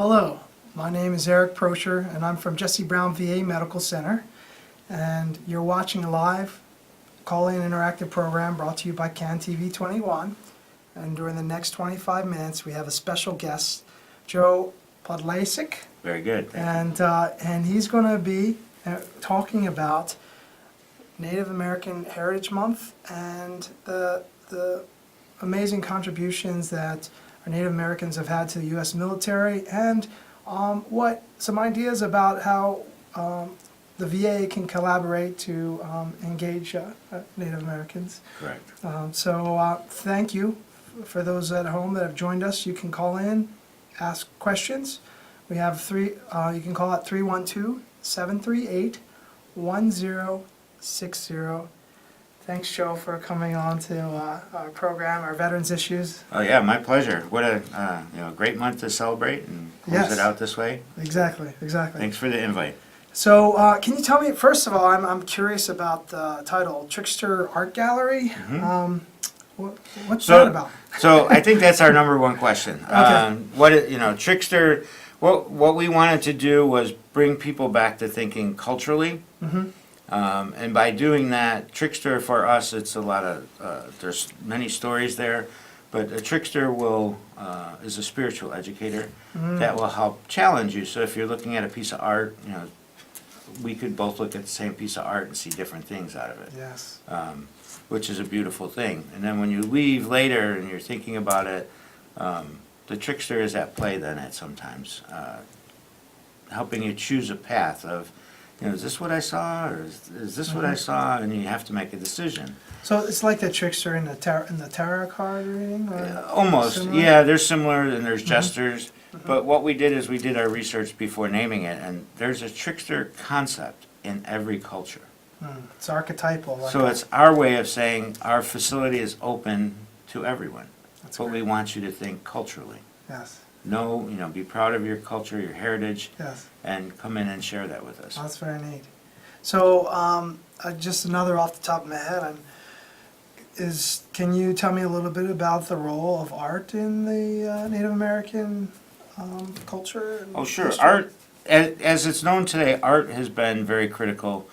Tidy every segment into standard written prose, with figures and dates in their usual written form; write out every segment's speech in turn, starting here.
Hello, my name is Eric Procher, and I'm from Jesse Brown VA Medical Center. And you're watching a live call-in interactive program brought to you by CAN TV 21. And during the next 25 minutes, we have a special guest, Joe Podlasek. Very good. And he's going to be talking about Native American Heritage Month and the amazing contributions that our Native Americans have had to the U.S. military, and some ideas about how the VA can collaborate to engage Native Americans. Correct. Thank you for those at home that have joined us. You can call in, ask questions. We have you can call at 312-738-1060. Thanks, Joe, for coming on to our program, our Veterans Issues. Oh yeah, my pleasure. What a great month to celebrate and close it out this way. Exactly. Thanks for the invite. So, can you tell me, first of all, I'm curious about the title, Trickster Art Gallery. Mm-hmm. What's that about? So I think that's our number one question. Okay. Trickster. What we wanted to do was bring people back to thinking culturally. Mm-hmm. And by doing that, Trickster for us, it's a lot of, there's many stories there, but a trickster is a spiritual educator that will help challenge you. So if you're looking at a piece of art, we could both look at the same piece of art and see different things out of it. Yes. Which is a beautiful thing. And then when you leave later and you're thinking about it, the trickster is at play then at sometimes, helping you choose a path of, is this what I saw, or is this what I saw? And you have to make a decision. So it's like the trickster in the tarot card reading? Almost, similar? yeah. They're similar, and there's jesters. But what we did is we did our research before naming it, and there's a trickster concept in every culture. It's archetypal. So it's our way of saying our facility is open to everyone. That's but great. we want you to think culturally. Yes. Be proud of your culture, your heritage, Yes. and come in and share that with us. That's very neat. So, just another off the top of my head, can you tell me a little bit about the role of art in the Native American culture? Oh, sure. history? Art, as it's known today, art has been very critical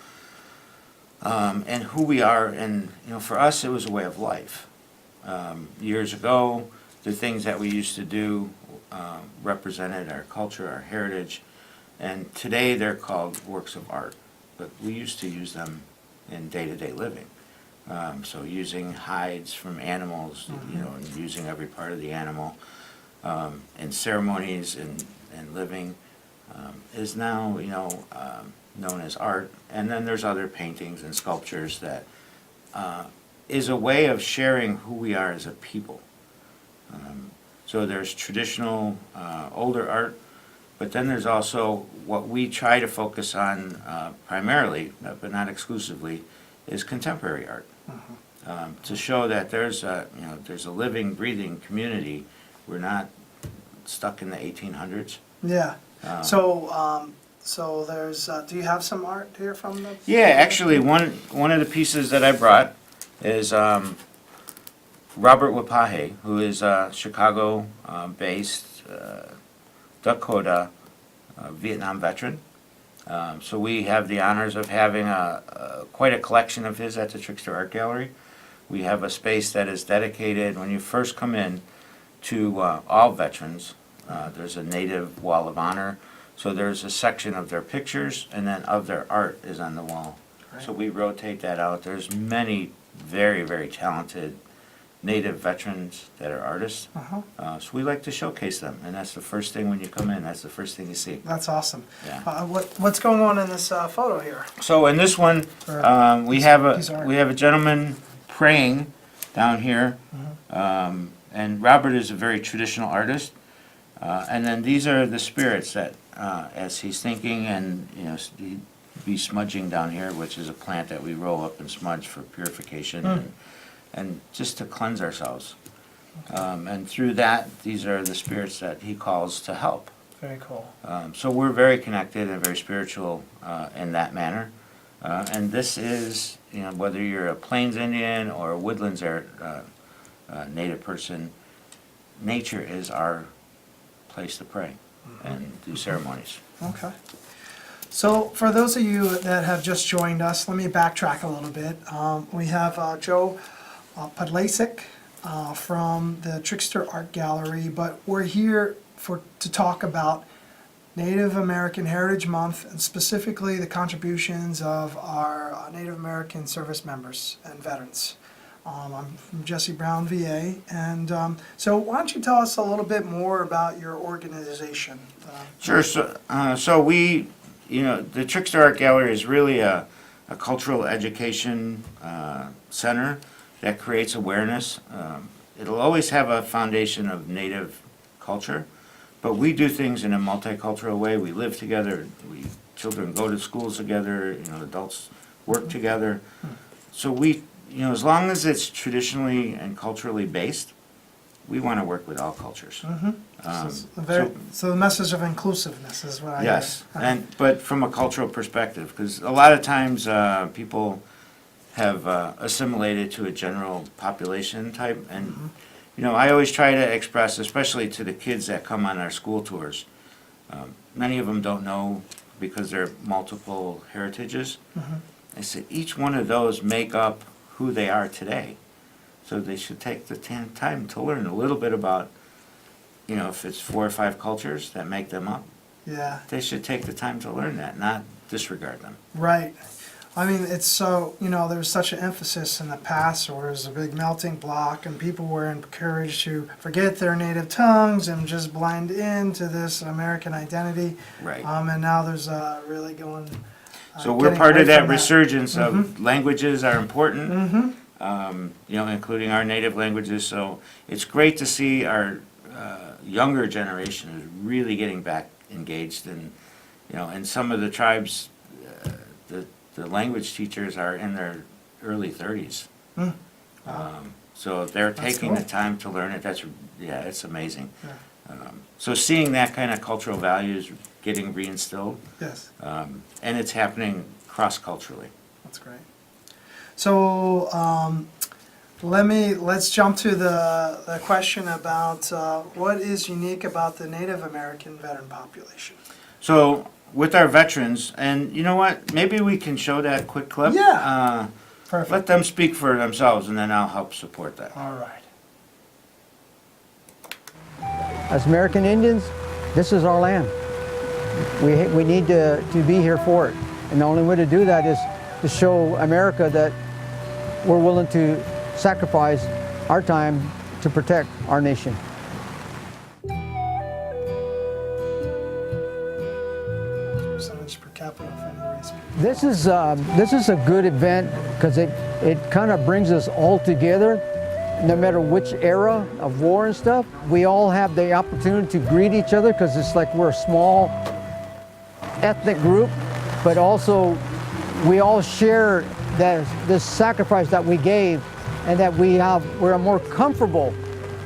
in who we are, and for us, it was a way of life. Years ago, the things that we used to do represented our culture, our heritage, and today they're called works of art. But we used to use them in day-to-day living. So using hides from animals, and using every part of the animal in ceremonies and living is now, known as art. And then there's other paintings and sculptures that is a way of sharing who we are as a people. So there's traditional older art, but then there's also what we try to focus on primarily, but not exclusively, is contemporary art. To show that there's a living, breathing community. We're not stuck in the 1800s. Yeah. So there's. Do you have some art here from the? Yeah, actually, one of the pieces that I brought is Robert Wapahe, who is a Chicago-based Dakota Vietnam veteran. So we have the honors of having quite a collection of his at the Trickster Art Gallery. We have a space that is dedicated, when you first come in, to all veterans. There's a Native Wall of Honor. So there's a section of their pictures, and then of their art is on the wall. Great. So we rotate that out. There's many very, very talented Native veterans that are artists. So we like to showcase them, and that's the first thing when you come in. That's the first thing you see. That's awesome. Yeah. What's going on in this photo here? So in this one, we have a gentleman praying down here, and Robert is a very traditional artist. And then these are the spirits that, as he's thinking, and he'd be smudging down here, which is a plant that we roll up and smudge for purification and just to cleanse ourselves. And through that, these are the spirits that he calls to help. Very cool. So we're very connected and very spiritual in that manner. And this is, whether you're a Plains Indian or a Woodlands Native person, nature is our place to pray. and do ceremonies. Okay. So for those of you that have just joined us, let me backtrack a little bit. We have Joe Podlasek from the Trickster Art Gallery, but we're here to talk about Native American Heritage Month and specifically the contributions of our Native American service members and veterans. I'm from Jesse Brown, VA, and so why don't you tell us a little bit more about your organization? Sure. So we, the Trickster Art Gallery is really a cultural education center that creates awareness. It'll always have a foundation of Native culture, but we do things in a multicultural way. We live together. Children go to schools together. Adults work together. So we, as long as it's traditionally and culturally based, we want to work with all cultures. So the message of inclusiveness is what I Yes, hear. but from a cultural perspective, because a lot of times people have assimilated to a general population type, and I always try to express, especially to the kids that come on our school tours, many of them don't know because they're multiple heritages. I said each one of those make up who they are today, so they should take the time to learn a little bit about, if it's 4 or 5 cultures that make them up, Yeah, they should take the time to learn that, not disregard them. right. I mean, it's so, there was such an emphasis in the past where there was a big melting block and people were encouraged to forget their native tongues and just blend into this American identity. Right. And now there's really going. So we're getting part away of that from resurgence of languages are important, Mm-hmm. Including our native languages. So it's great to see our younger generation is really getting back engaged. And, in some of the tribes, the language teachers are in their early 30s. Wow. So they're That's taking cool. the time to learn it. It's amazing. Yeah. So seeing that kind of cultural values getting reinstilled, Yes, and it's happening cross-culturally. that's great. So let's jump to the question about what is unique about the Native American veteran population. So with our veterans, and you know what, maybe we can show that quick clip. Yeah. Let Perfect. them speak for themselves, and then I'll help support that. All right. As American Indians, this is our land. We need to be here for it. And the only way to do that is to show America that we're willing to sacrifice our time to protect our nation. Percentage per capita of any race. This is a good event because it kind of brings us all together. No matter which era of war and stuff, we all have the opportunity to greet each other because it's like we're a small ethnic group, but also we all share this sacrifice that we gave, and that we're more comfortable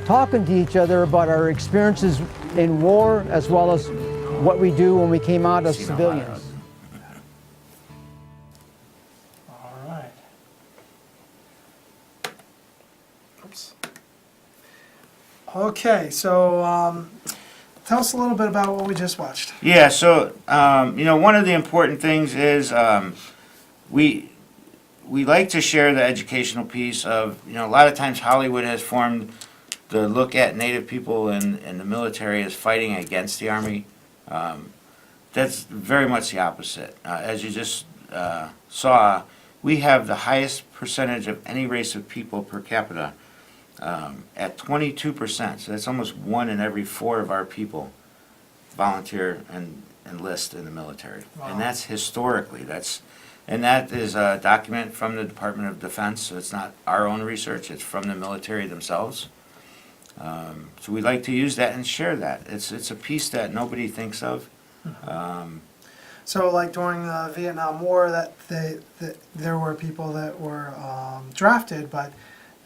talking to each other about our experiences in war as well as what we do when we came out as Seen a lot of civilians. All right. Oops. Okay, so tell us a little bit about what we just watched. Yeah, so, one of the important things is we like to share the educational piece of, a lot of times Hollywood has formed the look at Native people and the military as fighting against the Army. That's very much the opposite. As you just saw, we have the highest percentage of any race of people per capita at 22%. So that's almost 1 in every 4 of our people volunteer and enlist in the military. Wow. And that's historically. And that is a document from the Department of Defense, so it's not our own research, it's from the military themselves. So we like to use that and share that. It's a piece that nobody thinks of. So, like during the Vietnam War, that there were people that were drafted, but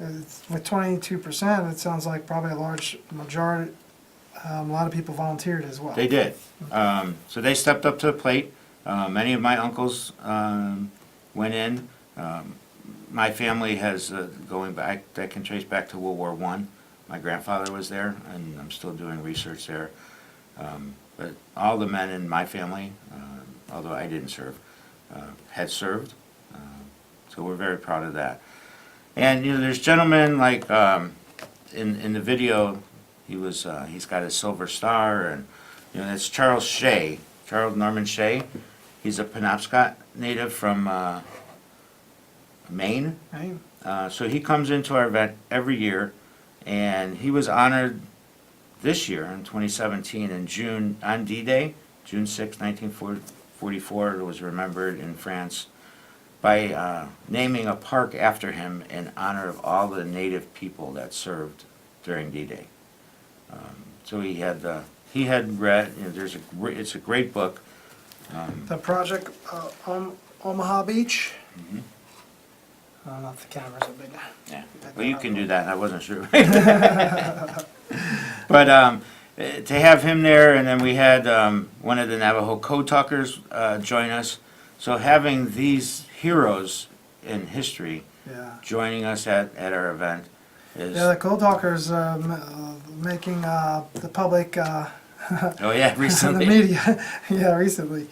with 22%, it sounds like probably a large majority, a lot of people volunteered as well. They did. So they stepped up to the plate. Many of my uncles went in. My family has, going back, that can trace back to World War I. My grandfather was there, and I'm still doing research there. but all the men in my family, although I didn't serve, had served. So we're very proud of that. And, there's gentlemen like, in the video, he's got a silver star, and, that's Charles Shea, Charles Norman Shea. He's a Penobscot native from, Maine. Right? So he comes into our event every year, and he was honored this year in 2017 in June, on D-Day, June 6, 1944, it was remembered in France, by naming a park after him in honor of all the native people that served during D-Day. So he had read, it's a great book. The project, Omaha Beach. Mhm. I don't know if the cameras are big. Yeah, well, you can do that, I wasn't sure. But to have him there, and then we had one of the Navajo code talkers join us. So having these heroes in history Yeah. joining us at our event is, Yeah, the Cold Talkers making the public, oh yeah, the recently. media, yeah, recently.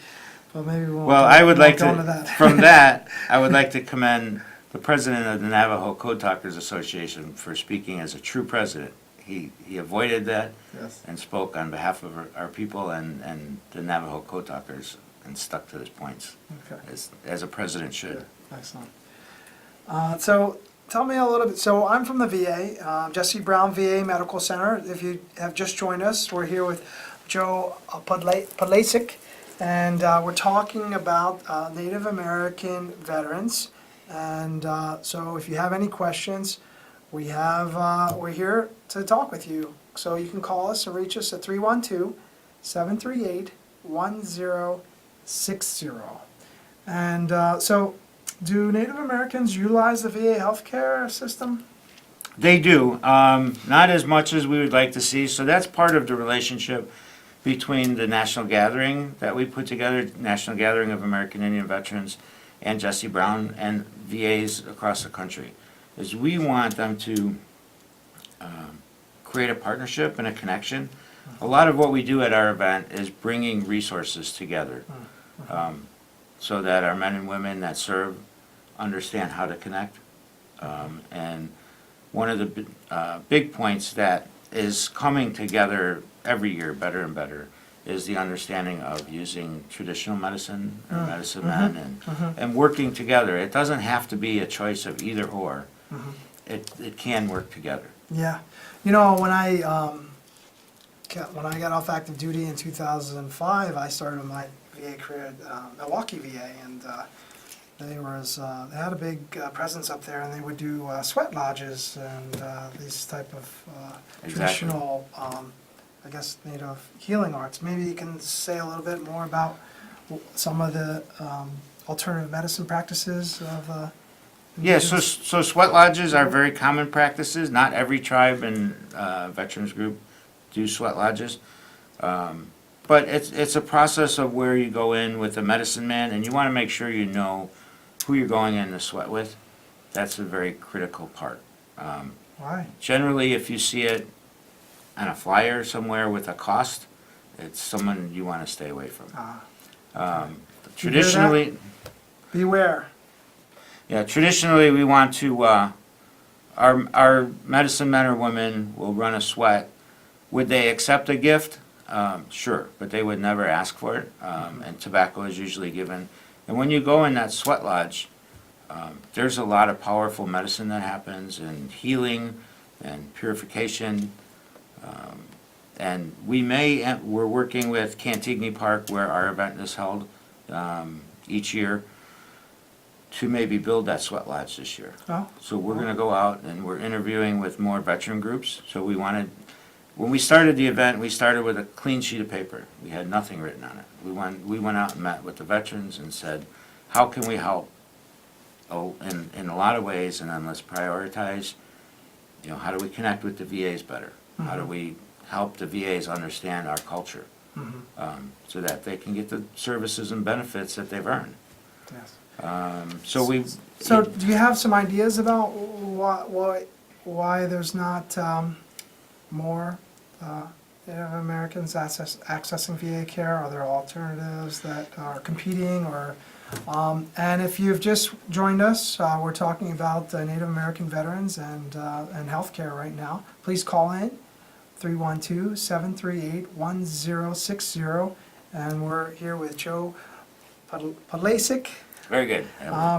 But maybe we won't. Well, I would like go into to, that. from that, I would like to commend the president of the Navajo Code Talkers Association for speaking as a true president. He avoided that Yes. and spoke on behalf of our people and the Navajo Code Talkers and stuck to his points, Okay. as a president should. Good. Excellent. So tell me a little bit. So I'm from the VA, Jesse Brown VA Medical Center. If you have just joined us, we're here with Joe Podlasek, and we're talking about Native American veterans. And so if you have any questions, we're here to talk with you. So you can call us and reach us at 312-738-1060. And so do Native Americans utilize the VA healthcare system? They do, not as much as we would like to see, so that's part of the relationship between the national gathering that we put together, National Gathering of American Indian Veterans, and Jesse Brown and VAs across the country, is we want them to create a partnership and a connection. A lot of what we do at our event is bringing resources together, so that our men and women that serve understand how to connect. And one of the big points that is coming together every year better and better is the understanding of using traditional medicine or medicine men and working together. It doesn't have to be a choice of either or. It can work together. Yeah. You know, when I got off active duty in 2005, I started my VA career at Milwaukee VA, and they had a big presence up there, and they would do sweat lodges and these type of traditional, I guess, Native healing arts. Maybe you can say a little bit more about some of the alternative medicine practices of. Yeah, so sweat lodges are very common practices. Not every tribe and veterans group do sweat lodges. But it's a process of where you go in with a medicine man, and you want to make sure you know who you're going in to sweat with. That's a very critical part. Why? Generally, if you see it on a flyer somewhere with a cost, it's someone you want to stay away from. Traditionally, Beware. yeah, traditionally we want to, our medicine men or women will run a sweat. Would they accept a gift? Sure, but they would never ask for it, and tobacco is usually given. And when you go in that sweat lodge, there's a lot of powerful medicine that happens, and healing and purification. And we're working with Cantigny Park, where our event is held each year, to maybe build that sweat lodge this year. Oh. So we're gonna go out and we're interviewing with more veteran groups. So when we started the event, we started with a clean sheet of paper. We had nothing written on it. We went out and met with the veterans and said, how can we help? Oh, in a lot of ways, and then let's prioritize, how do we connect with the VAs better? How do we help the VAs understand our culture? So that they can get the services and benefits that they've earned. Yes. So do you have some ideas about why there's not more Native Americans accessing VA care? Are there alternatives that are competing, or, and if you've just joined us, we're talking about Native American veterans and healthcare right now. Please call in 312-738-1060, and we're here with Joe Podlasek Very good.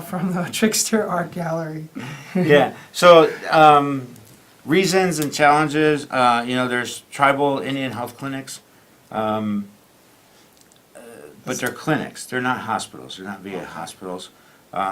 from the Trickster Art Gallery. Yeah, so, reasons and challenges, there's tribal Indian health clinics, but they're clinics, they're not hospitals, they're not VA hospitals.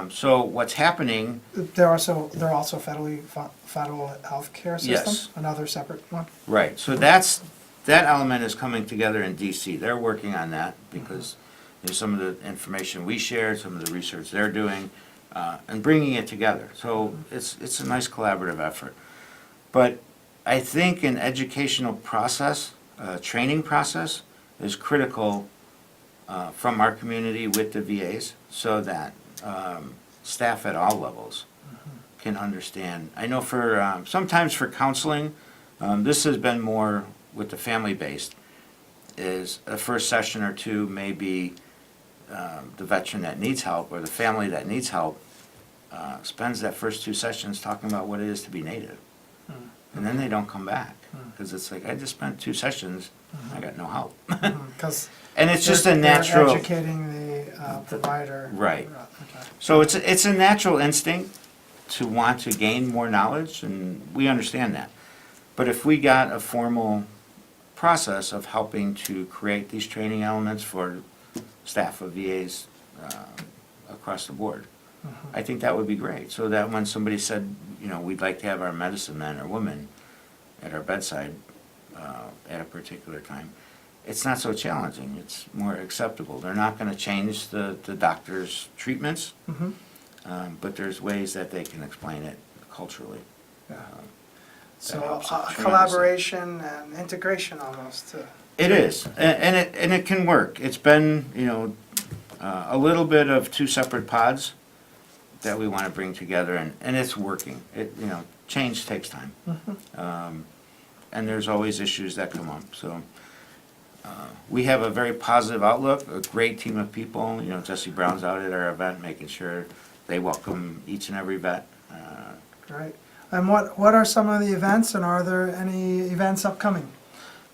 So what's happening, They're also federal healthcare system, Yes. another separate one. right, so that element is coming together in DC. They're working on that because there's some of the information we shared, some of the research they're doing, and bringing it together. So it's a nice collaborative effort. But I think an educational process, training process, is critical from our community with the VAs so that staff at all levels can understand. I know for, sometimes for counseling, this has been more with the family-based, is a first session or two may be the veteran that needs help or the family that needs help spends that first 2 sessions talking about what it is to be Native. And then they don't come back, because it's like, I just spent 2 sessions, I got no help. Because And it's just a natural, They're educating the provider. Right. Okay. so it's a natural instinct to want to gain more knowledge, and we understand that. But if we got a formal process of helping to create these training elements for staff of VAs across the board, I think that would be great, so that when somebody said, we'd like to have our medicine men or women at our bedside at a particular time, it's not so challenging, it's more acceptable. They're not gonna change the doctor's treatments, but there's ways that they can explain it culturally. Yeah. That So helps tremendously. collaboration and integration almost. It is, and it can work. It's been, a little bit of 2 separate pods that we want to bring together, and it's working. Change takes time. And there's always issues that come up, so. We have a very positive outlook, a great team of people. Jesse Brown's out at our event, making sure they welcome each and every vet. Great. And what are some of the events, and are there any events upcoming?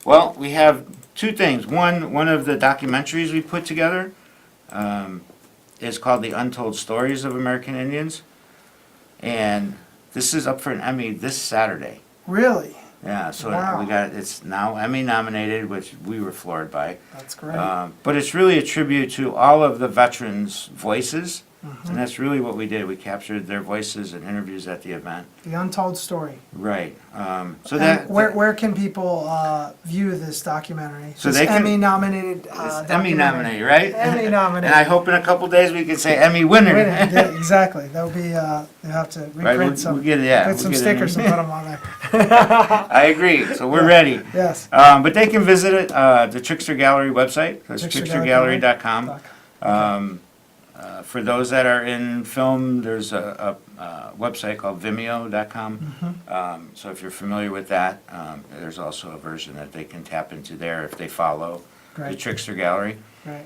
Well, we have 2 things. One of the documentaries we put together is called The Untold Stories of American Indians. And this is up for an Emmy this Saturday. Really? Yeah, so Wow. it's now Emmy nominated, which we were floored by. That's great. But it's really a tribute to all of the veterans' voices, and that's really what we did. We captured their voices and interviews at the event. The Untold Story. Right. So And that where can people view this documentary? So This they can- Emmy-nominated it's documentary. Emmy nominated, right? Emmy And nominated. I hope in a couple days we can say Emmy winner. Winning. Yeah, exactly. That'll be, you'll have to Right, reprint some, we'll get it, yeah, put we'll some get it stickers in. and put them on there. I agree. So we're ready. Yes. But they can visit it, the Trickster Gallery website. That's Trickstergallery. trickstergallery.com. For those that are in film, there's a website called vimeo.com. So if you're familiar with that, there's also a version that they can tap into there if they follow the Great. Trickster Gallery. Right.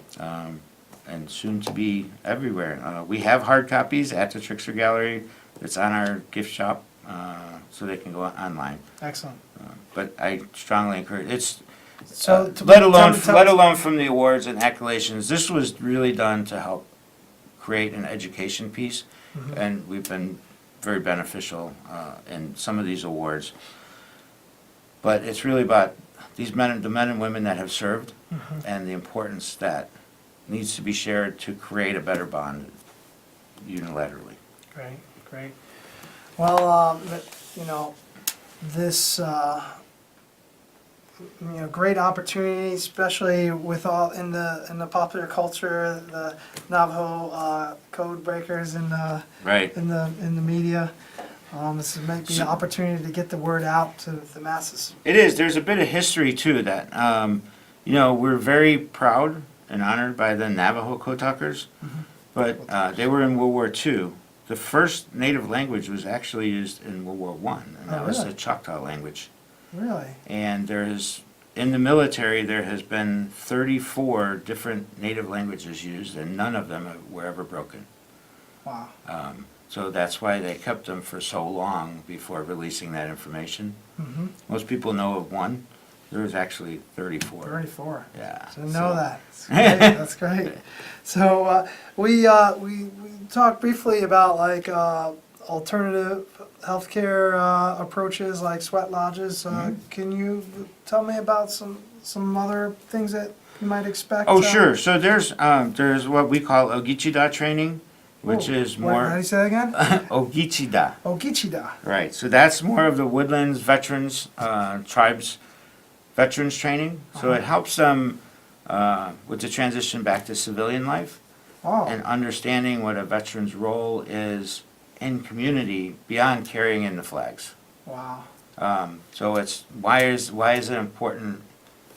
And soon to be everywhere. We have hard copies at the Trickster Gallery. It's on our gift shop, so they can go online. Excellent. But I strongly encourage, So, let alone from the awards and accolades, this was really done to help create an education piece, and we've been very beneficial in some of these awards. But it's really about the men and women that have served, and the importance that needs to be shared to create a better bond unilaterally. Great, great. Well, this, great opportunity, especially with all in the popular culture, the Navajo code breakers in the Right. in the media. This might be an opportunity to get the word out to the masses. It is. There's a bit of history too that, we're very proud and honored by the Navajo code talkers, but they were in World War II. The first native language was actually used in World War I, and that was really? the Choctaw language. Really? And there's in the military, there has been 34 different native languages used, and none of them were ever broken. Wow. So that's why they kept them for so long before releasing that information. Most people know of one. There was actually 34. 34. Yeah. So know that. That's great. That's great. So we talked briefly about like alternative healthcare approaches like sweat lodges. Can you tell me about some other things that you might expect? Oh, sure. So there's what we call Ogichida training, which is more. How do you say that again? Ogichida. Ogichida. Right. So that's more of the woodlands veterans, tribes veterans training. So it helps them with the transition back to civilian life Oh. and understanding what a veteran's role is in community beyond carrying in the flags. Wow. So it's why is it important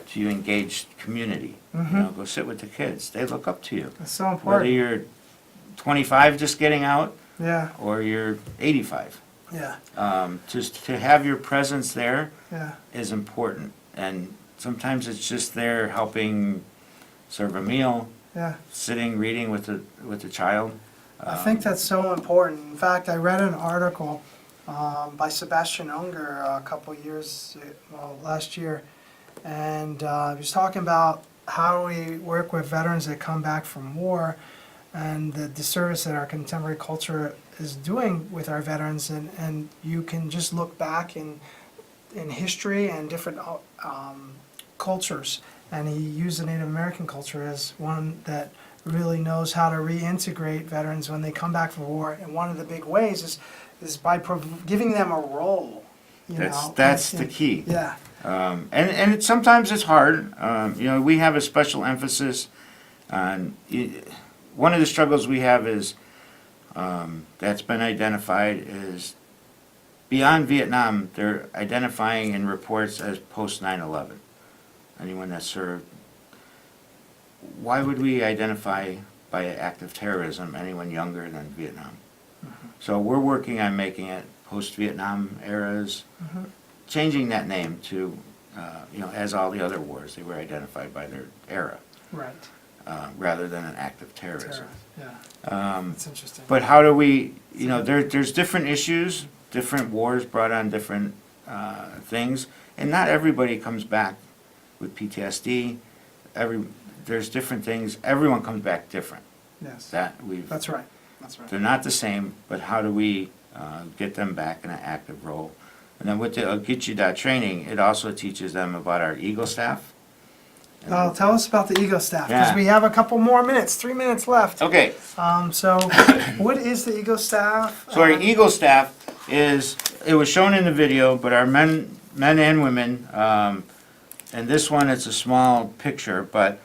to engage community? You know, go sit with the kids. They look up to you. That's so Whether important. you're 25 just getting out Yeah. or you're 85. Yeah. Just to have your presence there Yeah. is important. And sometimes it's just there helping serve a meal, Yeah. sitting, reading with the child. I think that's so important. In fact, I read an article by Sebastian Unger a couple years, last year, and he was talking about how we work with veterans that come back from war and the disservice that our contemporary culture is doing with our veterans. And you can just look back in history and different cultures. And he used the Native American culture as one that really knows how to reintegrate veterans when they come back from war. And one of the big ways is by giving them a role. That's the key. Yeah. And sometimes it's hard. You know, we have a special emphasis on. One of the struggles we have is that's been identified is beyond Vietnam. They're identifying in reports as post 9/11. Anyone that served. Why would we identify by an act of terrorism anyone younger than Vietnam? So we're working on making it post-Vietnam eras, changing that name to, you know, as all the other wars, they were identified by their era, Right. rather than an act of terrorism. Yeah. That's interesting. But how do we, you know, there's different issues, different wars brought on different things, and not everybody comes back with PTSD. There's different things. Everyone comes back different. Yes. That's right. That's right. They're not the same, but how do we get them back in an active role? And then with the Ogichida training, it also teaches them about our Eagle staff. Tell us about the Eagle staff, because Yeah. we have a couple more minutes, 3 minutes left. Okay, So what is the Eagle staff? so our Eagle staff it was shown in the video, but our men and women, and this one, it's a small picture, but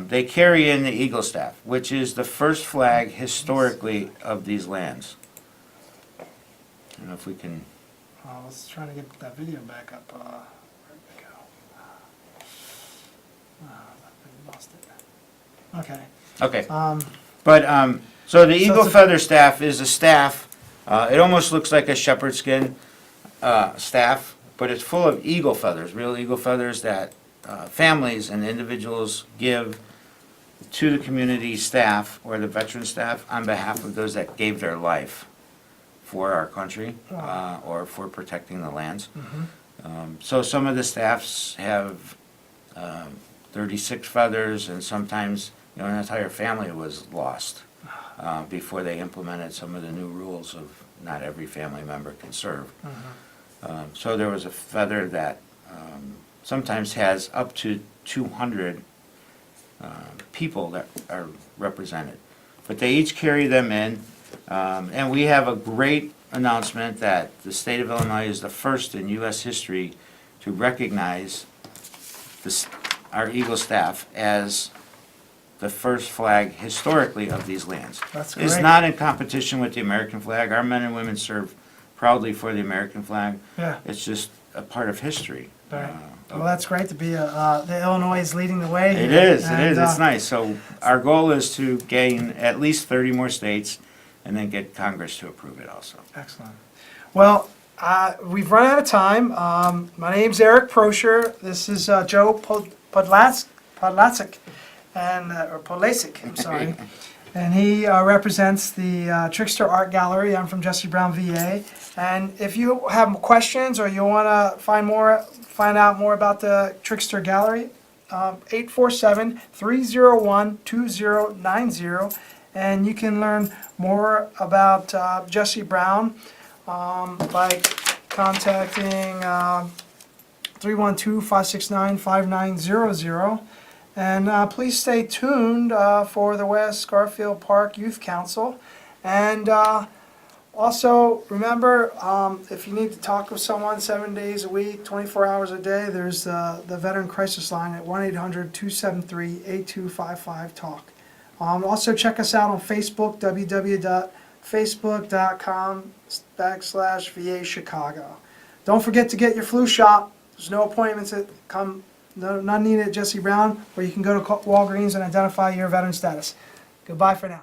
they carry in the Eagle staff, which is the first flag historically of these lands. I don't know if we can. I was trying to get that video back up. Where'd it go? I lost it. Okay. Okay. Um, So the Eagle it's a- feather staff is a staff. It almost looks like a shepherd skin staff, but it's full of eagle feathers, real eagle feathers that families and individuals give to the community staff or the veteran staff on behalf of those that gave their life for our country or for protecting the lands. So some of the staffs have 36 feathers, and sometimes an entire family was lost before they implemented some of the new rules of not every family member can serve. So there was a feather that sometimes has up to 200 people that are represented. But they each carry them in, and we have a great announcement that the state of Illinois is the first in U.S. history to recognize our Eagle staff as the first flag historically of these lands. That's It's great. not in competition with the American flag. Our men and women serve proudly for the American flag. Yeah. It's just a part of history. Right. Well, that's great to be the Illinois is leading the way. It here. is, it And, is, it's nice. So our goal is to gain at least 30 more states and then get Congress to approve it also. Excellent. Well, We've run out of time. My name's Eric Prosher. This is Joe Podlasek, and or Podlasek, I'm sorry. And he represents the Trickster Art Gallery. I'm from Jesse Brown, VA. And if you have questions or you want to find out more about the Trickster Gallery, 847-301-2090. And you can learn more about Jesse Brown by contacting 312-569-5900. And please stay tuned for the West Garfield Park Youth Council. And also remember, if you need to talk with someone 7 days a week, 24 hours a day, there's the Veteran Crisis Line at 1-800-273-8255-TALK. Also check us out on Facebook, www.facebook.com/VA Chicago. Don't forget to get your flu shot. There's no appointments none needed at Jesse Brown, or you can go to Walgreens and identify your veteran status. Goodbye for now.